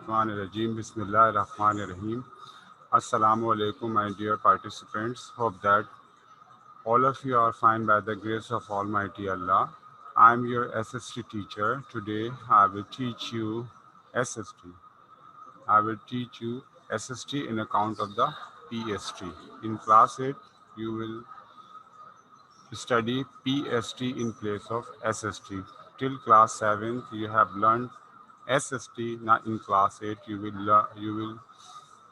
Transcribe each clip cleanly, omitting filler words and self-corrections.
Minesh-e-Rajim. Bismillahir-Rahmanir-Rahim. Assalamu alaikum, my dear participants. Hope that all of you are fine by the grace of Almighty Allah. I'm your SST teacher. Today I will teach you SST. I will teach you SST in account of the PST. In class 8, you will study PST in place of SST. Till class 7th, you have learned SST. Now in class 8, you will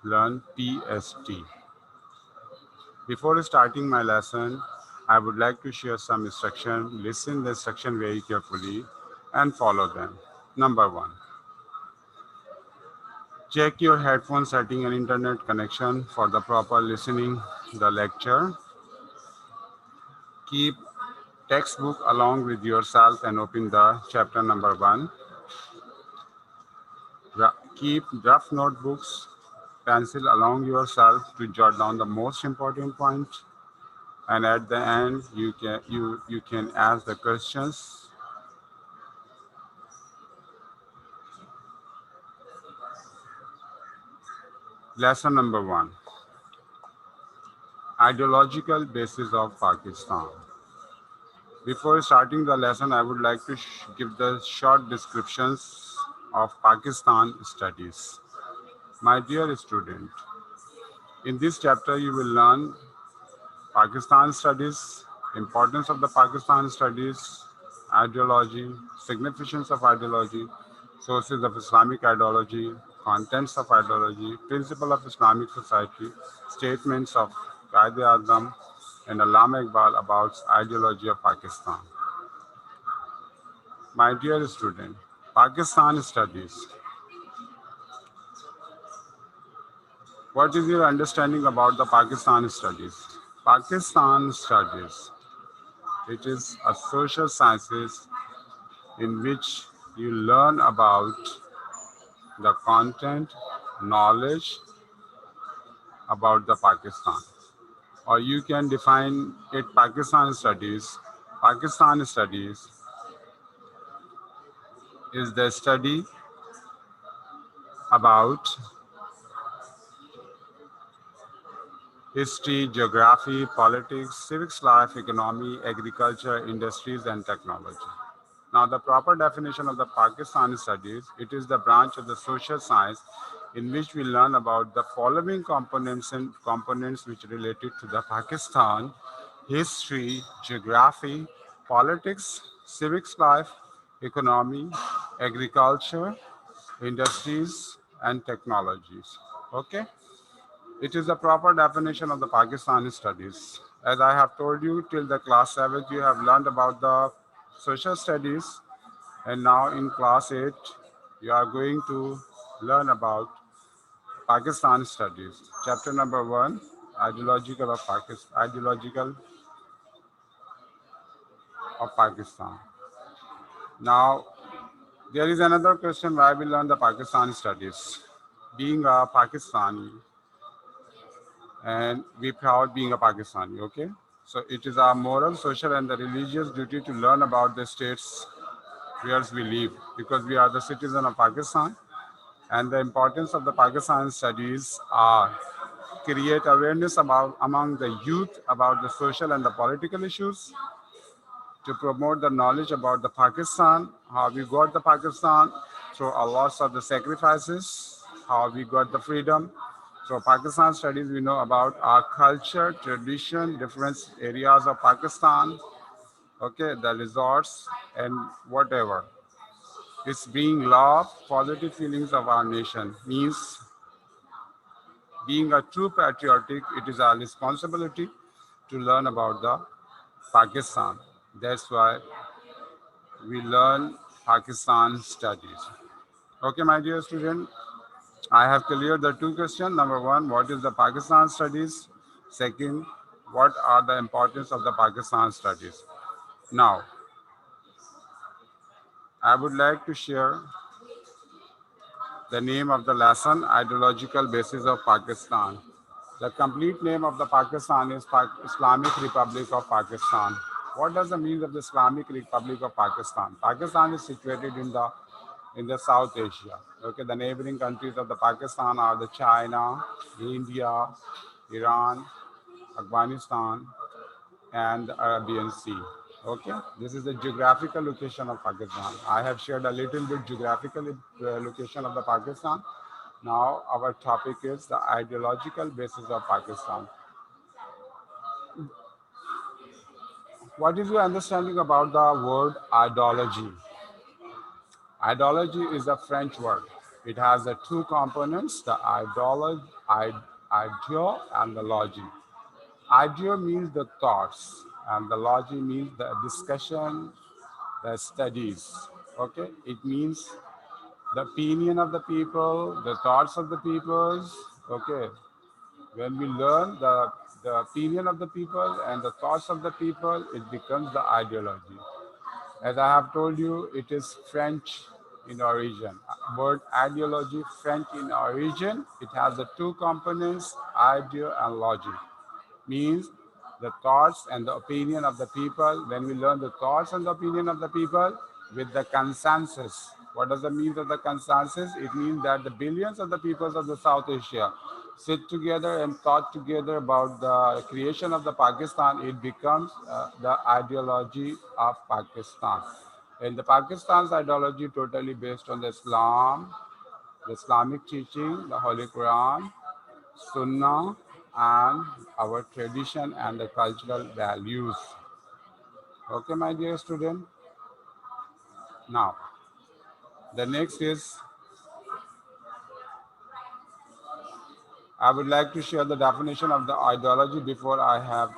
learn PST. Before starting my lesson, I would like to share some instruction. Listen the instruction very carefully and follow them. Number 1. Check your headphone setting and internet connection for the proper listening the lecture. Keep textbook along with yourself and open the chapter number 1. Keep draft notebooks, pencil along yourself to jot down the most important point. And at the end, you can ask the questions. Lesson number 1: Ideological basis of Pakistan. Before starting the lesson, I would like to give the short descriptions of Pakistan studies. My dear student, in this chapter you will learn Pakistan studies, importance of the Pakistan studies, ideology, significance of ideology, sources of Islamic ideology, contents of ideology, principle of Islamic society, statements of Qaid-e-Azam and Allama Iqbal about ideology of Pakistan. My dear student, Pakistan studies. What is your understanding about the Pakistan studies? Pakistan studies. It is a social sciences in which you learn about the content, knowledge about the Pakistan. Or you can define it Pakistan studies. Pakistan studies is the study about history, geography, politics, civics life, economy, agriculture, industries, and technology. Now, the proper definition of the Pakistan studies, it is the branch of the social science in which we learn about the following components and components which related to the Pakistan: history, geography, politics, civics life, economy, agriculture, industries, and technologies. Okay? It is the proper definition of the Pakistan studies. As I have told you, till the class 7th, you have learned about the social studies, and now in class 8, you are going to learn about Pakistan studies. Chapter number 1, ideological of Pakistan. Now, there is another question why we learn the Pakistan studies. Being a Pakistani, and we proud being a Pakistani, okay? So it is our moral, social, and the religious duty to learn about the states where we live because we are the citizen of Pakistan. And the importance of the Pakistan studies are create awareness about among the youth about the social and the political issues, to promote the knowledge about the Pakistan, how we got the Pakistan through a lots of the sacrifices, how we got the freedom. So Pakistan studies, we know about our culture, tradition, different areas of Pakistan, okay, the resorts and whatever. It's being love, positive feelings of our nation means being a true patriotic, it is our responsibility to learn about the Pakistan. That's why we learn Pakistan studies. Okay, my dear student, I have cleared the two questions. Number 1, what is the Pakistan studies? Second, what are the importance of the Pakistan studies? Now, I would like to share the name of the lesson, Ideological Basis of Pakistan. The complete name of the Pakistan is Islamic Republic of Pakistan. What does the mean of the Islamic Republic of Pakistan? Pakistan is situated in the in the South Asia. Okay, the neighboring countries of the Pakistan are the China, India, Iran, Afghanistan, and the Arabian Sea. Okay, this is the geographical location of Pakistan. I have shared a little bit geographical location of the Pakistan. Now our topic is the ideological basis of Pakistan. What is your understanding about the word ideology? Ideology is a French word. It has the two components, the ideo and the logy. Ideo means the thoughts, and the logy means the discussion, the studies. Okay, it means the opinion of the people, the thoughts of the peoples. Okay, when we learn the opinion of the people and the thoughts of the people, it becomes the ideology. As I have told you, it is French in origin. Word ideology, French in origin. It has the two components, idea and logic. Means the thoughts and the opinion of the people. When we learn the thoughts and the opinion of the people with the consensus. What does the mean of the consensus? It means that the billions of the peoples of the South Asia sit together and thought together about the creation of the Pakistan. It becomes the ideology of Pakistan. And the Pakistan's ideology totally based on the Islam, the Islamic teaching, the Holy Quran, Sunnah, and our tradition and the cultural values. Okay, my dear student. Now, the next is I would like to share the definition of the ideology before I have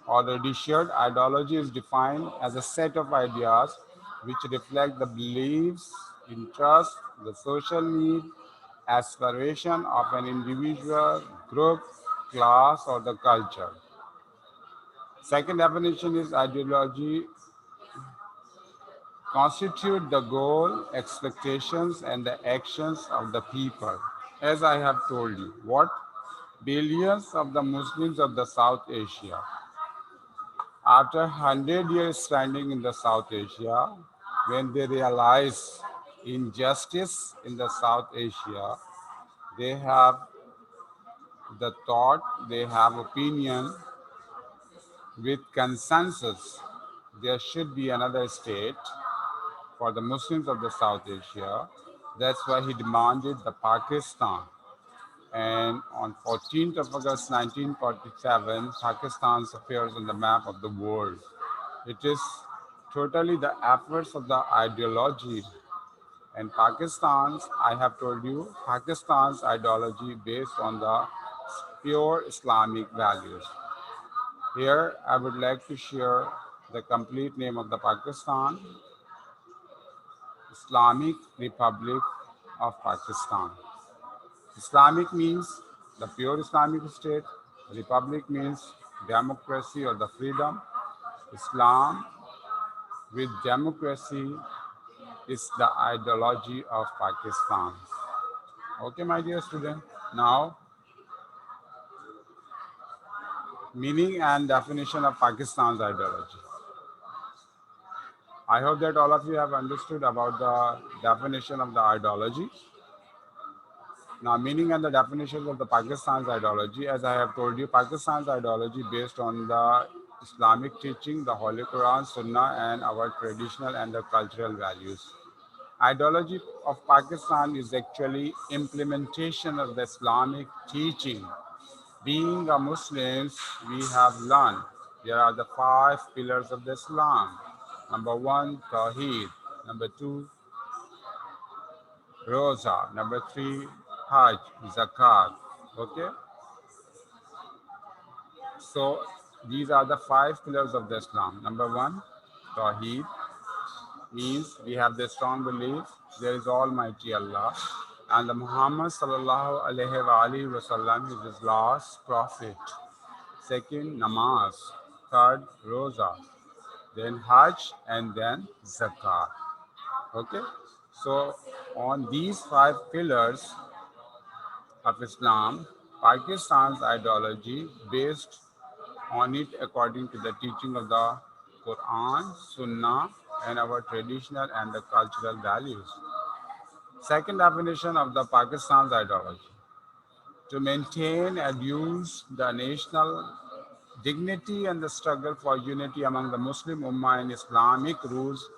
already shared. Ideology is defined as a set of ideas which reflect the beliefs, interests, the social need, aspiration of an individual, group, class, or the culture. Second definition is ideology constitute the goal, expectations, and the actions of the people. As I have told you, what billions of the Muslims of the South Asia, after 100 years standing in the South Asia, when they realize injustice in the South Asia, they have the thought, they have opinion with consensus. There should be another state for the Muslims of the South Asia. That's why he demanded the Pakistan. And on 14th of August 1947, Pakistan appears on the map of the world. It is totally the efforts of the ideology. And Pakistan's, I have told you, Pakistan's ideology based on the pure Islamic values. Here, I would like to share the complete name of the Pakistan, Islamic Republic of Pakistan. Islamic means the pure Islamic state. Republic means democracy or the freedom. Islam with democracy is the ideology of Pakistan. Okay, my dear student. Now, meaning and definition of Pakistan's ideology. I hope that all of you have understood about the definition of the ideology. Now, meaning and the definitions of the Pakistan's ideology, as I have told you, Pakistan's ideology based on the Islamic teaching, the Holy Quran, Sunnah, and our traditional and the cultural values. Ideology of Pakistan is actually implementation of the Islamic teaching. Being a Muslims, we have learned there are the five pillars of the Islam. Number one, Tawheed. Number two, Roza. Number three, Hajj, Zakat. Okay, so these are the five pillars of the Islam. Number one, Tawheed means we have the strong belief there is Almighty Allah and the Muhammad sallallahu alaihi wasallam is his last prophet. Second, Namaz. Third, Roza. Then Hajj and then Zakat. Okay, so on these five pillars of Islam, Pakistan's ideology based on it according to the teaching of the Quran, Sunnah, and our traditional and the cultural values. Second definition of the Pakistan's ideology: to maintain and use the national dignity and the struggle for unity among the Muslim Ummah in Islamic rules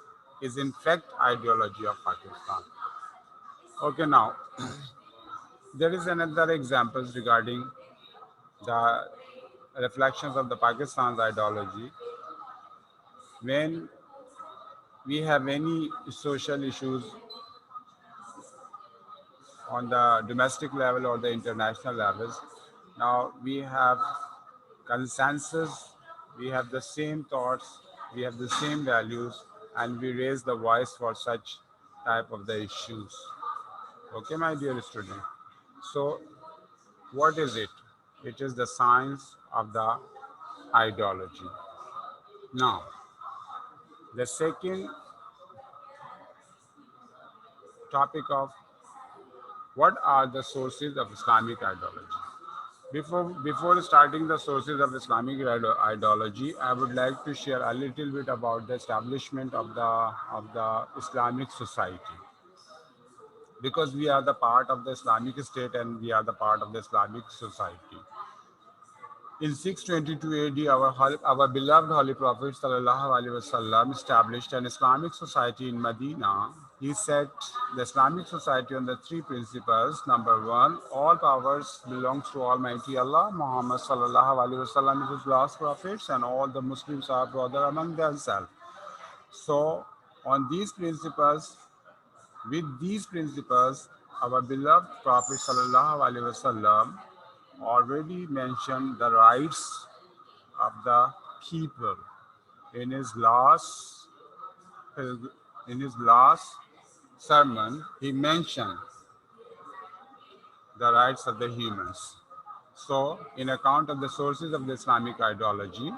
is in fact ideology of Pakistan. Okay, now there is another examples regarding the reflections of the Pakistan's ideology. When we have any social issues on the domestic level or the international levels, now we have consensus, we have the same thoughts, we have the same values, and we raise the voice for such type of the issues. Okay, my dear student. So, what is it? It is the science of the ideology. Now, the second topic of what are the sources of Islamic ideology? Before starting the sources of Islamic ideology, I would like to share a little bit about the establishment of the Islamic society, because we are the part of the Islamic State and we are the part of the Islamic society. In 622 AD, our beloved Holy Prophet ﷺ established an Islamic society in Medina. He set the Islamic society on the three principles. Number one, all powers belongs to Almighty Allah. Muhammad ﷺ is his last prophets, and all the Muslims are brother among themselves. So, on these principles, with these principles, our beloved Prophet ﷺ already mentioned the rights of the people in his last in his last sermon. He mentioned the rights of the humans. So, in account of the sources of the Islamic ideology,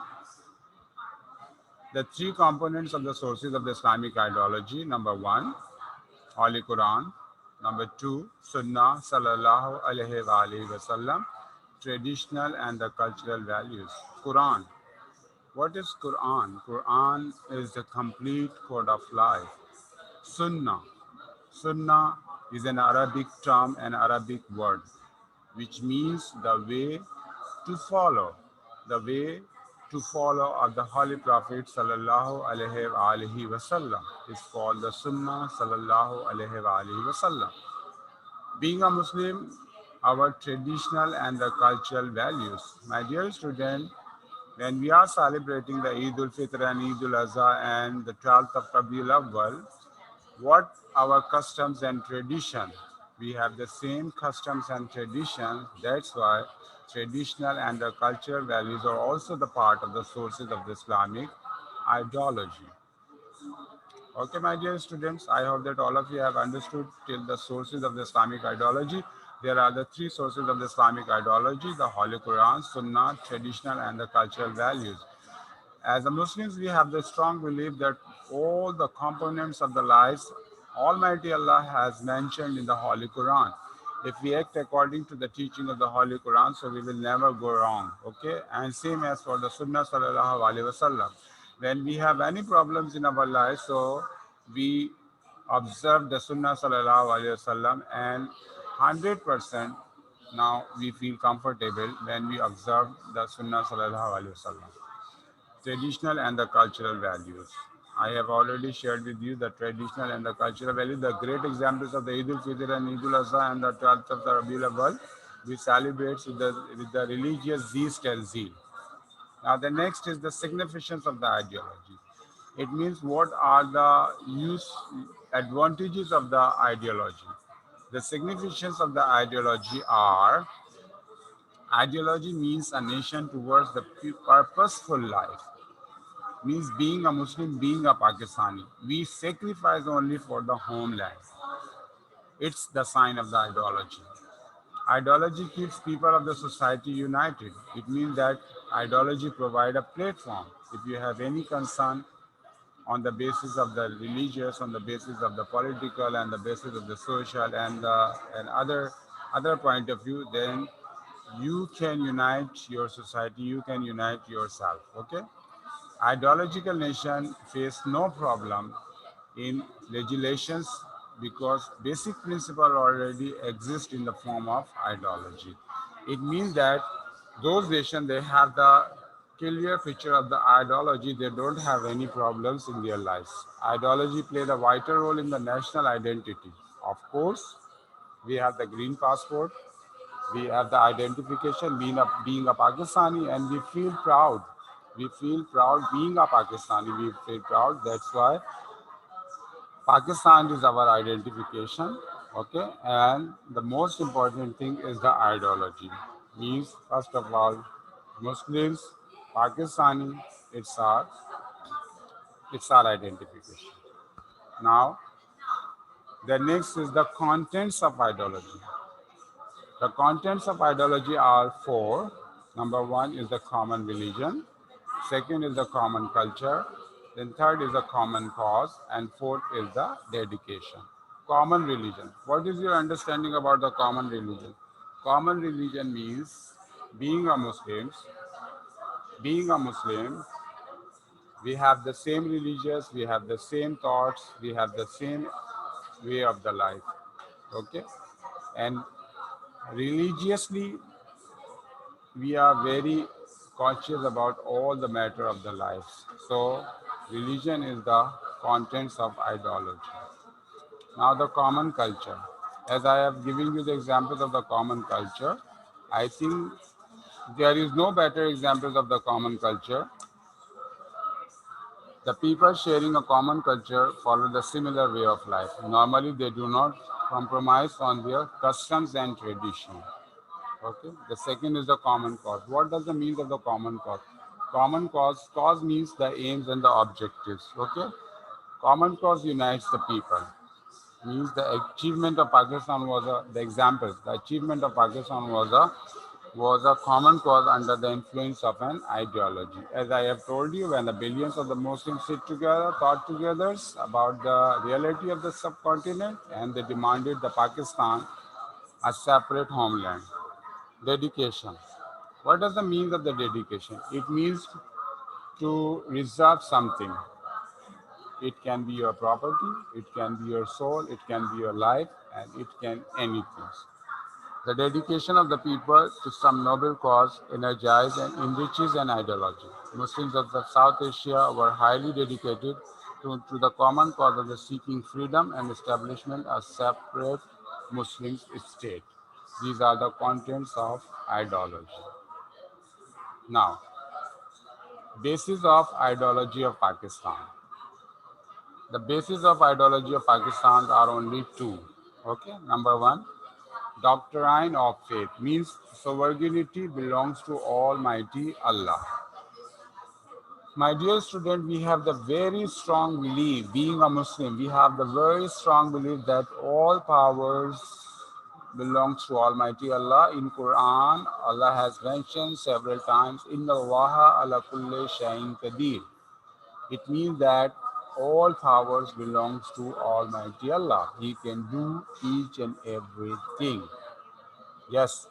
the three components of the sources of the Islamic ideology: number one, Holy Quran; number two, Sunnah Sallallahu Alaihi Wasallam, traditional and the cultural values. Quran. What is Quran? Quran is the complete code of life. Sunnah. Sunnah is an Arabic term, an Arabic word, which means the way to follow. The way to follow of the Holy Prophet sallallahu alaihi wasallam is called the Sunnah sallallahu alaihi wasallam. Being a Muslim, our traditional and the cultural values. My dear student, when we are celebrating the Eid ul-Fitr and Eid ul-Azha and the 12th of Rabiul Awwal, what our customs and tradition? We have the same customs and traditions. That's why traditional and the cultural values are also the part of the sources of the Islamic ideology. Okay, my dear students, I hope that all of you have understood till the sources of the Islamic ideology. There are the three sources of the Islamic ideology: the Holy Quran, Sunnah, traditional, and the cultural values. As a Muslims, we have the strong belief that all the components of the lives Almighty Allah has mentioned in the Holy Quran. If we act according to the teaching of the Holy Quran, so we will never go wrong. Okay, and same as for the Sunnah Sallallahu Alaihi Wasallam. When we have any problems in our life, so we observe the Sunnah Sallallahu Alaihi Wasallam, and 100% now we feel comfortable when we observe the Sunnah Sallallahu Alaihi Wasallam. Traditional and the cultural values. I have already shared with you the traditional and the cultural values. The great examples of the Eid al-Fitr and Eid al-Azha and the 12th of the Rabiul Awwal, we celebrate with the religious zest and zeal. Now the next is the significance of the ideology. It means what are the advantages of the ideology. The significance of the ideology are: ideology means a nation towards the purposeful life, means being a Muslim, being a Pakistani. We sacrifice only for the homeland. It's the sign of the ideology. Ideology keeps people of the society united. It means that ideology provides a platform. If you have any concern on the basis of the religious, on the basis of the political, and the basis of the social, and other point of view, then you can unite your society. You can unite yourself. Okay. Ideological nation face no problem in legislations because basic principle already exist in the form of ideology. It means that those nations, they have the clear picture of the ideology, they don't have any problems in their lives. Ideology played a vital role in the national identity. Of course, we have the green passport, we have the identification being a Pakistani, and we feel proud. We feel proud being a Pakistani. We feel proud. That's why Pakistan is our identification. Okay, and the most important thing is the ideology. Means first of all, Muslims, Pakistani. It's our it's our identification. Now, the next is the contents of ideology. The contents of ideology are four. Number one is the common religion. Second is the common culture. Then third is the common cause. And fourth is the dedication. Common religion. What is your understanding about the common religion? Common religion means being a Muslim, being a Muslim, we have the same religious, we have the same thoughts, we have the same way of the life. Okay? And religiously we are very conscious about all the matter of the lives. So religion is the contents of ideology. Now the common culture. As I have given you the examples of the common culture, I think there is no better examples of the common culture. The people sharing a common culture follow the similar way of life. Normally, they do not compromise on their customs and tradition. Okay. The second is the common cause. What does the mean of the common cause? Common cause means the aims and the objectives. Okay. Common cause unites the people. Means the achievement of Pakistan was the example. The achievement of Pakistan was a common cause under the influence of an ideology. As I have told you, when the billions of the Muslims sit together, thought together about the reality of the subcontinent, and they demanded the Pakistan a separate homeland. Dedication. What does the mean of the dedication? It means to reserve something. It can be your property, it can be your soul, it can be your life, and it can anything. The dedication of the people to some noble cause energizes and enriches an ideology. Muslims of the South Asia were highly dedicated to the common cause of the seeking freedom and establishment of separate Muslim state. These are the contents of ideology. Now, basis of ideology of Pakistan. The basis of ideology of Pakistan are only two. Okay, number one, doctrine of faith means sovereignty belongs to Almighty Allah. My dear student, we have the very strong belief, being a Muslim, we have the very strong belief that all powers belongs to Almighty Allah. In Quran, Allah has mentioned several times, Inna Allaha ala kulli shayin qadir. It means that all powers belongs to Almighty Allah. He can do each and everything. Yes,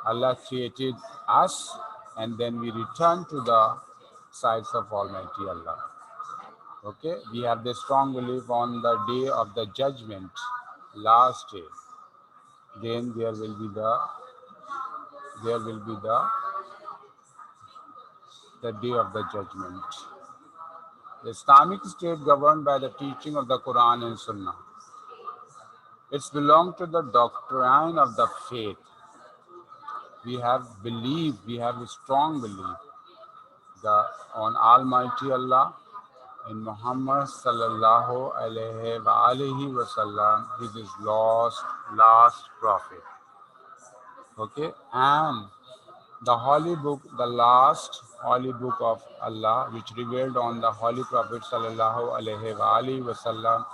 Allah created us and then we return to the sides of Almighty Allah. Okay, we have the strong belief on the day of the judgment, last day. Then there will be the day of the judgment. The Islamic State governed by the teaching of the Quran and Sunnah. It's belong to the doctrine of the faith. We have a strong belief the on Almighty Allah in Muhammad sallallahu alaihi wasallam. He is last prophet. Okay, and the holy book, the last holy book of Allah, which revealed on the holy prophet sallallahu alaihi wasallam,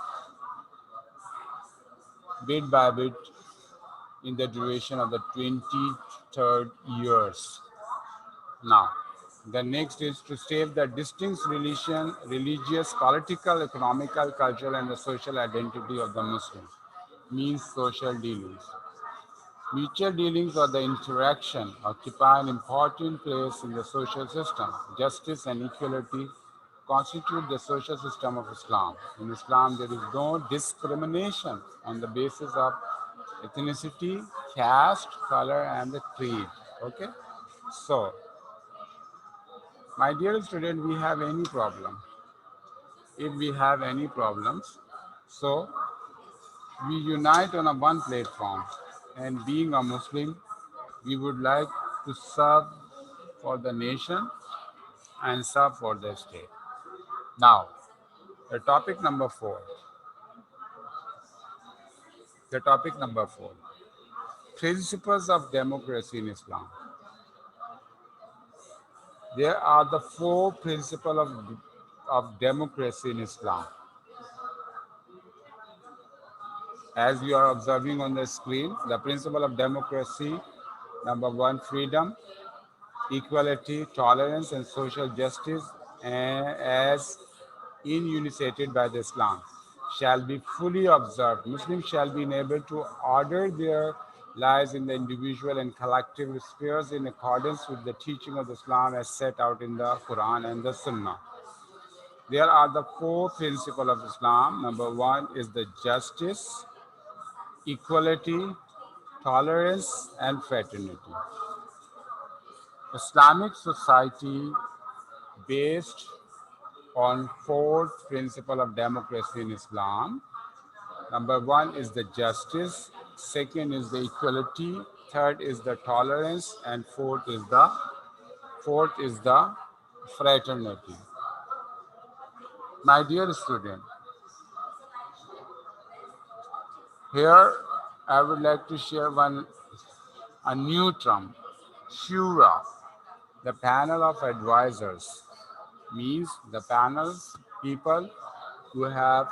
bit by bit, in the duration of the 23rd years. Now, the next is to save the distinct religious, political, economical, cultural, and the social identity of the Muslims. Means social dealings. Mutual dealings or the interaction occupy an important place in the social system. Justice and equality constitute the social system of Islam. In Islam, there is no discrimination on the basis of ethnicity, caste, color, and the creed. Okay? So, my dear student, we have any problem. If we have any problems, so we unite on a one platform. And being a Muslim, we would like to serve for the nation and serve for the state. Now, the topic number four. The topic number four. Principles of democracy in Islam. There are the four principles of democracy in Islam. As you are observing on the screen, the principle of democracy, number one, freedom, equality, tolerance, and social justice, as inunitated by the Islam, shall be fully observed. Muslims shall be enabled to order their lives in the individual and collective spheres in accordance with the teaching of Islam as set out in the Quran and the Sunnah. There are the four principles of Islam. Number one is the justice, equality, tolerance, and fraternity. Islamic society based on fourth principle of democracy in Islam. Number one is the justice, second is the equality, third is the tolerance, and fourth is the fraternity. My dear student, here I would like to share a new term, Shura, the panel of advisors, means the panels, people who have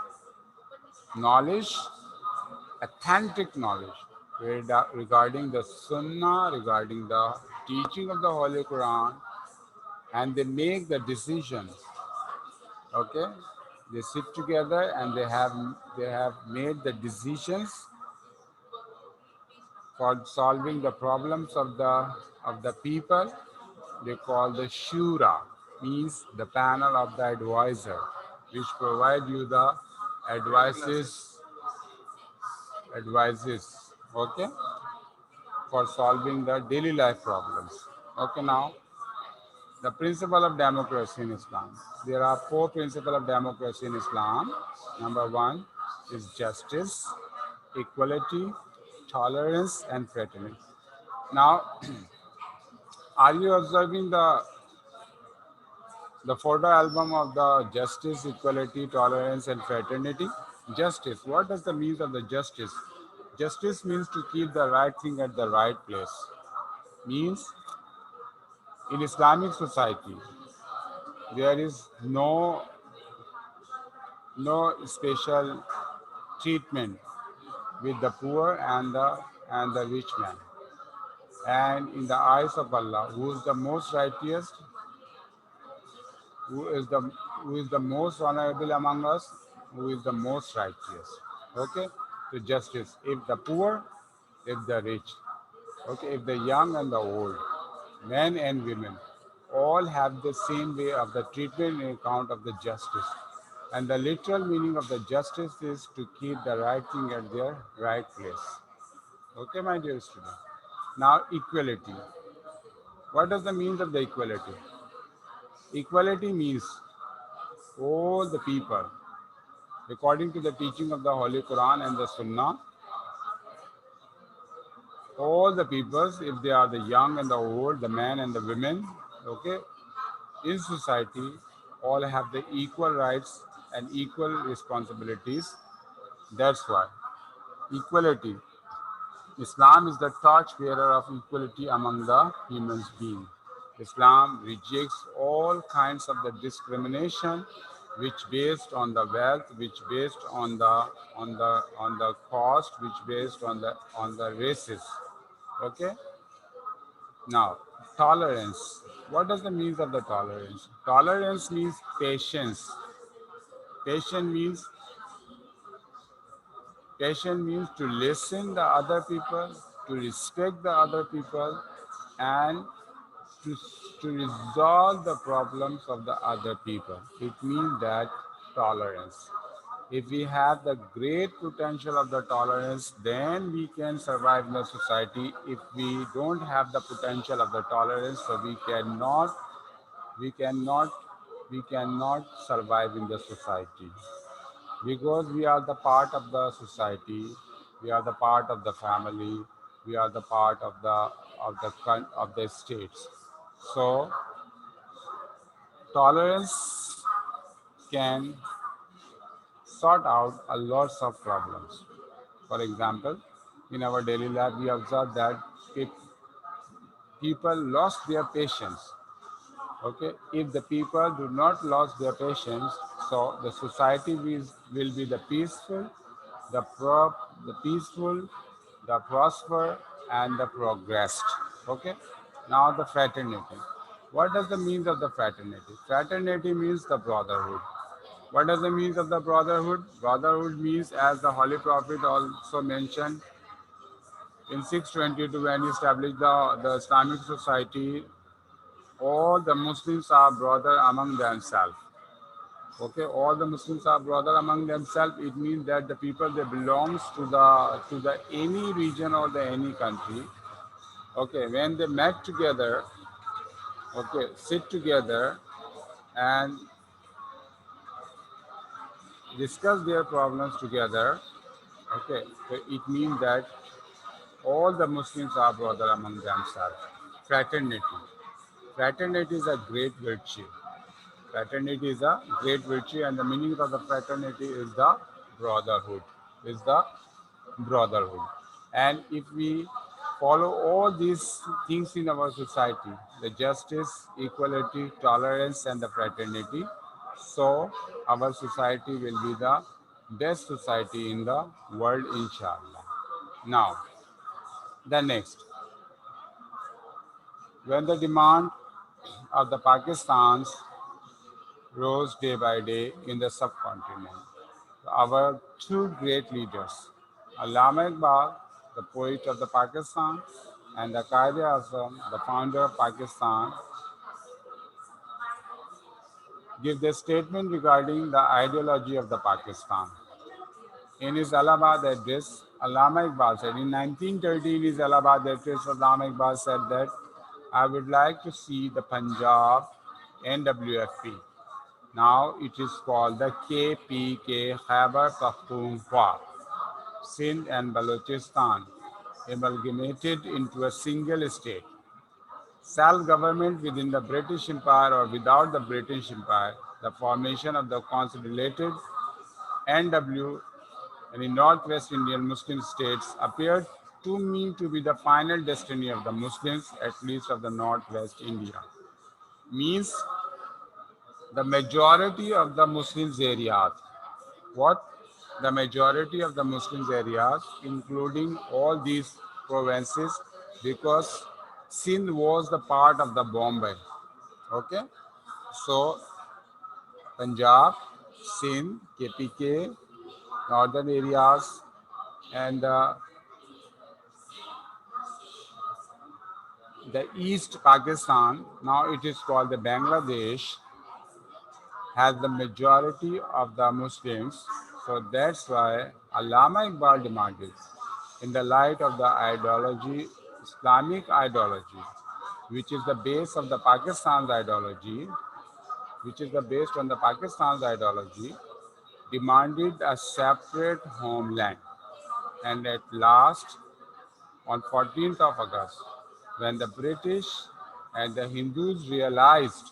knowledge, authentic knowledge regarding the Sunnah, regarding the teaching of the Holy Quran, and they make the decisions. Okay, they sit together and they have made the decisions for solving the problems of the people. They call the shura, means the panel of the advisor, which provide you the advices, okay, for solving the daily life problems. Okay, now the principle of democracy in Islam. There are four principles of democracy in Islam. Number one is justice, equality, tolerance, and fraternity. Now, are you observing the photo album of the justice, equality, tolerance, and fraternity? Justice. What does the mean of the justice? Justice means to keep the right thing at the right place. Means in Islamic society, there is no special treatment with the poor and the rich man. And in the eyes of Allah, who is the most righteous, who is the who is the most honorable among us, who is the most righteous. Okay? So justice. If the poor, if the rich, okay, if the young and the old, men and women, all have the same way of the treatment in account of the justice. And the literal meaning of the justice is to keep the right thing at their right place. Okay, my dear student. Now, equality. What does the means of the equality? Equality means all the people, according to the teaching of the Holy Quran and the Sunnah, all the peoples, if they are the young and the old, the men and the women, okay, in society, all have the equal rights and equal responsibilities. That's why equality. Islam is the torchbearer of equality among the human beings. Islam rejects all kinds of the discrimination, which based on the wealth, which based on the cost, which based on the races. Okay. Now, tolerance. What does the means of the tolerance? Tolerance means patience. Patience means Patient means to listen the other people, to respect the other people, and to, to resolve the problems of the other people. It means that tolerance. If we have the great potential of the tolerance, then we can survive in the society. If we don't have the potential of the tolerance, so we cannot, we cannot survive in the society because we are the part of the society, we are the part of the family, we are the part of the states. So tolerance can sort out a lots of problems. For example, in our daily life, we observe that people lost their patience. Okay, if the people do not lose their patience, so the society will be the peaceful, the peaceful, the prosper, and the progressed. Okay, now the fraternity. What does the means of the fraternity? Fraternity means the brotherhood. What does the means of the brotherhood? Brotherhood means, as the Holy Prophet also mentioned in 622 when he established the Islamic society, all the Muslims are brother among themselves. Okay, all the Muslims are brother among themselves. It means that the people they belongs to the any region or the any country. Okay, when they met together, okay, sit together and discuss their problems together. Okay, so it means that all the Muslims are brother among themselves. Fraternity. Fraternity is a great virtue. Fraternity is a great virtue, and the meaning of the fraternity is the brotherhood. Is the brotherhood. And if we follow all these things in our society, the justice, equality, tolerance, and the fraternity, so our society will be the best society in the world, inshallah. Now, the next, when the demand of the Pakistans rose day by day in the subcontinent. Our two great leaders, Allama Iqbal, the poet of the Pakistan, and the Quaid-e-Azam, the founder of Pakistan, give their statement regarding the ideology of the Pakistan. In his Allahabad address, Allama Iqbal said, in 1913, in his Allahabad address, Allama Iqbal said that I would like to see the Punjab NWFP. Now it is called the KPK, Khyber Pakhtunkhwa, Sindh and Balochistan, amalgamated into a single state. Self-government within the British Empire or without the British Empire, the formation of the consolidated NW and in Northwest Indian Muslim states appeared to me to be the final destiny of the Muslims, at least of the Northwest India. Means the majority of the Muslims areas. What? The majority of the Muslims areas, including all these provinces, because Sindh was the part of the Bombay. Okay, so Punjab, Sindh, KPK, northern areas, and the East Pakistan. Now it is called the Bangladesh, has the majority of the Muslims. So that's why Allama Iqbal demanded, in the light of the ideology, Islamic ideology, which is the base of the Pakistan's ideology, which is the based on the Pakistan's ideology, demanded a separate homeland. And at last, on 14th of August, when the British and the Hindus realized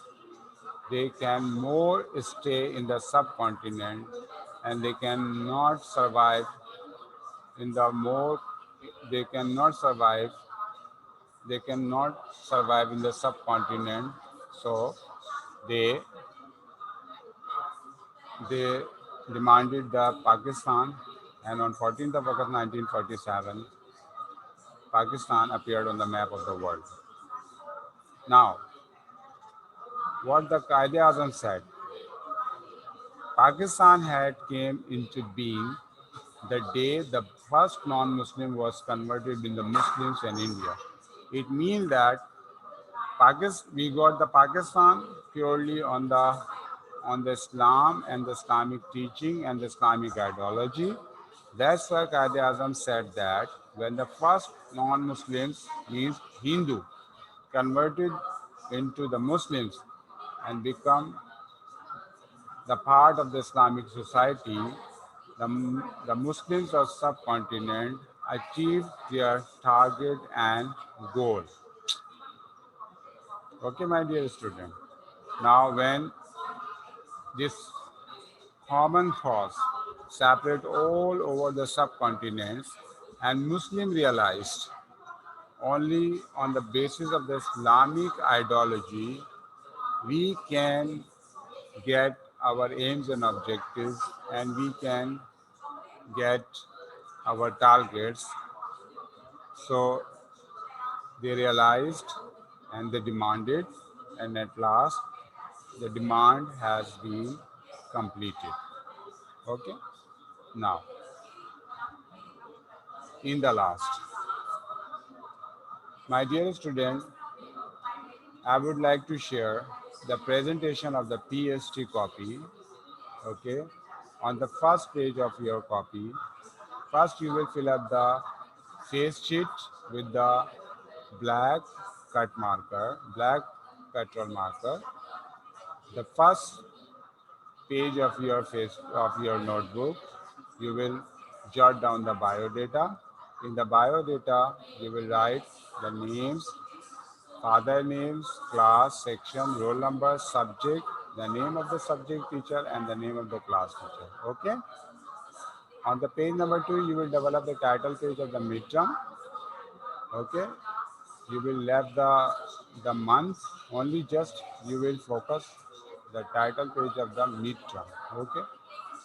they can more stay in the subcontinent and they cannot survive in the more they cannot survive they cannot survive in the subcontinent, so they they demanded the Pakistan, and on 14th of August 1947 Pakistan appeared on the map of the world. Now, what the Quaid-e-Azam said, Pakistan had came into being the day the first non-Muslim was converted in the Muslims in India. It means that We got the Pakistan purely on the Islam and the Islamic teaching and the Islamic ideology. That's why Quaid-e-Azam said that when the first non-Muslims, means Hindu, converted into the Muslims and become the part of the Islamic society, the Muslims of subcontinent achieved their target and goal. Okay, my dear student. Now, when this common thoughts separate all over the subcontinents, and Muslim realized only on the basis of the Islamic ideology we can get our aims and objectives, and we can get our targets. So they realized and they demanded, and at last the demand has been completed. Okay, now in the last, my dear student, I would like to share the presentation of the PST copy. Okay, on the first page of your copy, first you will fill up the face sheet with the black cut marker, black petrol marker. The first page of your notebook, you will jot down the biodata. In the biodata, you will write the names, father names, class, section, roll number, subject, the name of the subject teacher, and the name of the class teacher. Okay. On the page number 2, you will develop the title page of the midterm. Okay. You will left the month only, just you will focus the title page of the midterm. Okay.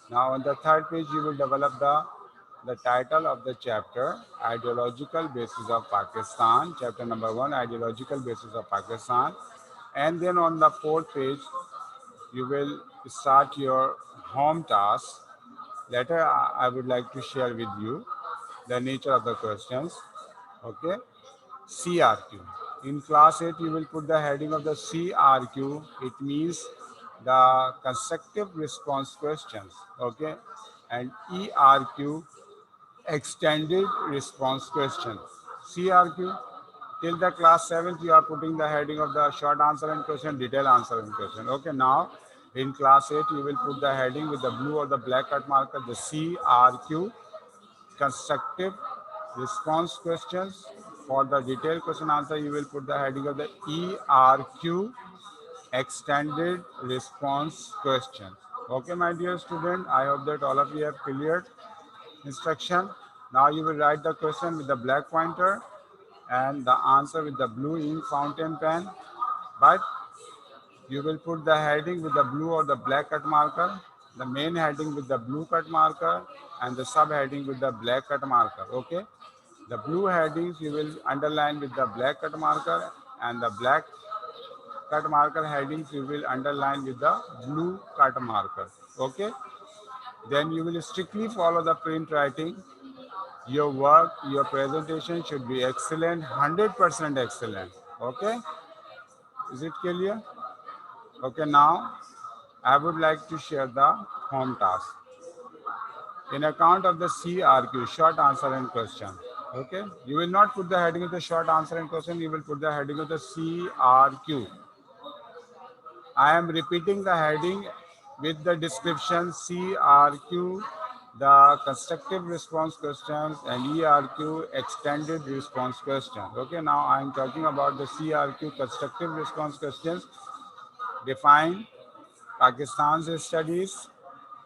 Now on the third page you will develop the title of the chapter, ideological basis of Pakistan, chapter number 1, ideological basis of Pakistan. And then on the fourth page you will start your home task. Later I would like to share with you the nature of the questions. Okay. CRQ. In class 8, you will put the heading of the CRQ. It means the constructive response questions. Okay. And ERQ, extended response questions. CRQ, till the class 7th, you are putting the heading of the short answer and question, detailed answer and question. Okay. Now, in class 8, you will put the heading with the blue or the black cut marker, the CRQ, constructive response questions. For the detailed question answer, you will put the heading of the ERQ, extended response questions. Okay, my dear student, I hope that all of you have cleared instruction. Now you will write the question with the black pointer and the answer with the blue ink fountain pen. But you will put the heading with the blue or the black cut marker, the main heading with the blue cut marker, and the subheading with the black cut marker. Okay. The blue headings you will underline with the black cut marker, and the black cut marker headings you will underline with the blue cut marker. Okay. Then you will strictly follow the print writing. Your work, your presentation should be excellent, 100% excellent. Okay. Is it clear? Okay. Now I would like to share the home task. In account of the CRQ, short answer and question. Okay. You will not put the heading of the short answer and question. You will put the heading of the CRQ. I am repeating the heading with the description CRQ, the constructive response questions, and ERQ, extended response questions. Okay. Now I am talking about the CRQ, constructive response questions. Define Pakistan's studies.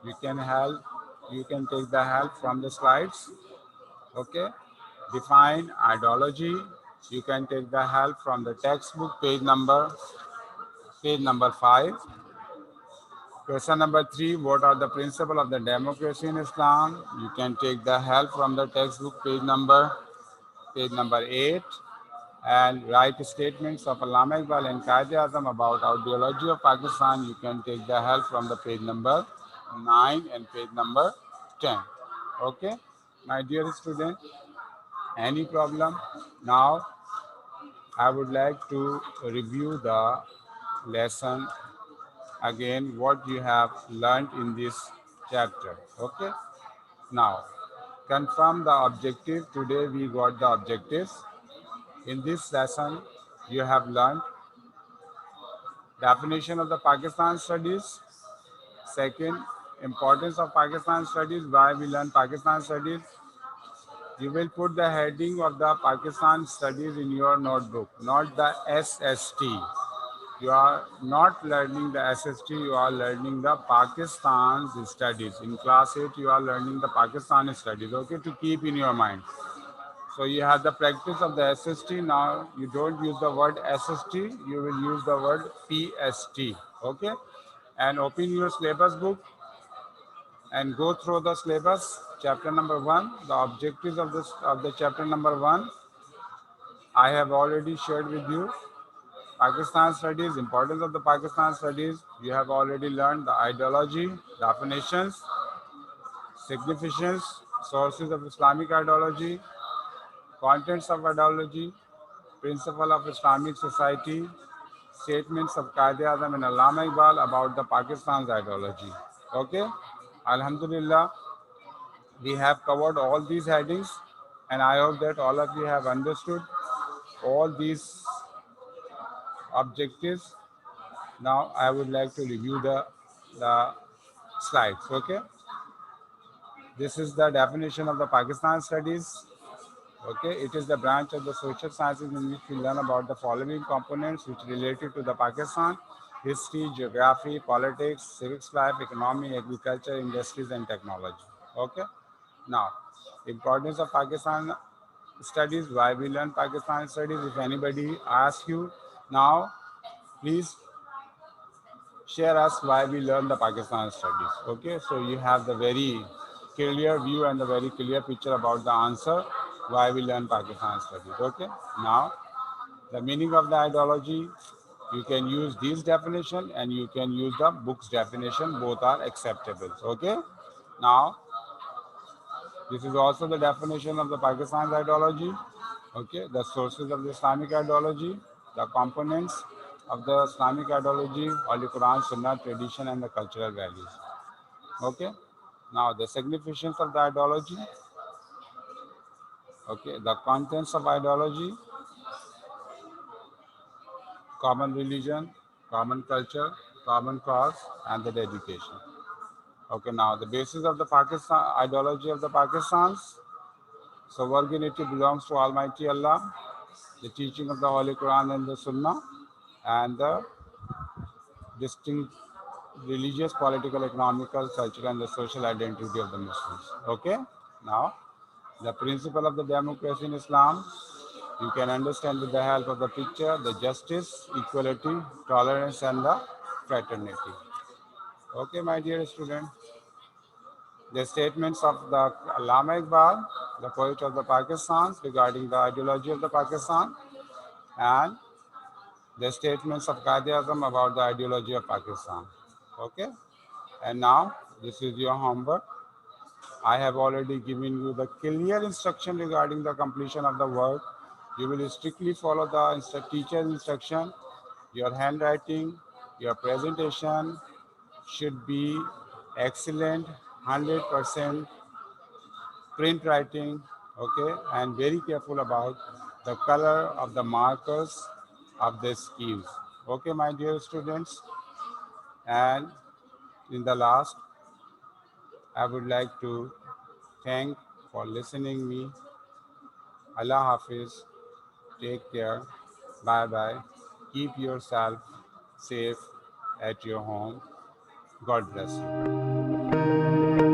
You can help. You can take the help from the slides. Okay. Define ideology. You can take the help from the textbook page number 5. Question number 3, what are the principles of the democracy in Islam? You can take the help from the textbook page number 8. And write statements of Allama Iqbal and Quaid-e-Azam about ideology of Pakistan. You can take the help from the page number 9 and page number 10. Okay, my dear student, any problem? Now I would like to review the lesson again, what you have learned in this chapter. Okay. Now, confirm the objective. Today we got the objectives. In this lesson, you have learned definition of the Pakistan studies. Second, importance of Pakistan studies, why we learn Pakistan studies. You will put the heading of the Pakistan studies in your notebook, not the SST. You are not learning the SST, you are learning the Pakistan's studies. In class 8, you are learning the Pakistan studies, okay, to keep in your mind. So you have the practice of the SST. Now you don't use the word SST, you will use the word PST, okay? And open your syllabus book and go through the syllabus. Chapter number 1, the objectives of this of the chapter number 1, I have already shared with you. Pakistan studies, importance of the Pakistan studies. You have already learned the ideology, definitions, significance, sources of Islamic ideology, contents of ideology, principle of Islamic society, statements of Qaid Azam and Allama Iqbal about the Pakistan's ideology. Okay? Alhamdulillah, we have covered all these headings, and I hope that all of you have understood all these objectives. Now I would like to review the slides. Okay, this is the definition of the Pakistan studies. Okay, it is the branch of the social sciences in which we learn about the following components which related to the Pakistan: history, geography, politics, civics life, economy, agriculture, industries, and technology. Okay, now importance of Pakistan studies. Why we learn Pakistan studies? If anybody asks you now, please share us why we learn the Pakistan studies. Okay, so you have the very clear view and the very clear picture about the answer why we learn Pakistan studies. Okay, now the meaning of the ideology. You can use this definition and you can use the book's definition. Both are acceptable. Okay, now this is also the definition of the Pakistan's ideology. Okay, the sources of the Islamic ideology, the components of the Islamic ideology, Holy Quran, Sunnah, tradition, and the cultural values. Okay, now the significance of the ideology. Okay, the contents of ideology, common religion, common culture, common cause, and the dedication. Okay, now the basis of the Pakistan ideology of the Pakistans. So virginity belongs to Almighty Allah, the teaching of the Holy Quran and the Sunnah, and the distinct religious, political, economical, cultural, and the social identity of the Muslims. Okay? Now, the principle of the democracy in Islam, you can understand with the help of the picture, the justice, equality, tolerance, and the fraternity. Okay, my dear student, the statements of the Allama Iqbal, the poet of the Pakistan, regarding the ideology of the Pakistan, and the statements of Qaid Azam about the ideology of Pakistan. Okay, and now this is your homework. I have already given you the clear instruction regarding the completion of the work. You will strictly follow the teacher's instruction. Your handwriting, your presentation should be excellent, 100% print writing, okay, and very careful about the color of the markers of the schemes. Okay, my dear students, and in the last, I would like to thank for listening me. Allah Hafiz. Take care. Bye bye. Keep yourself safe at your home. God bless you.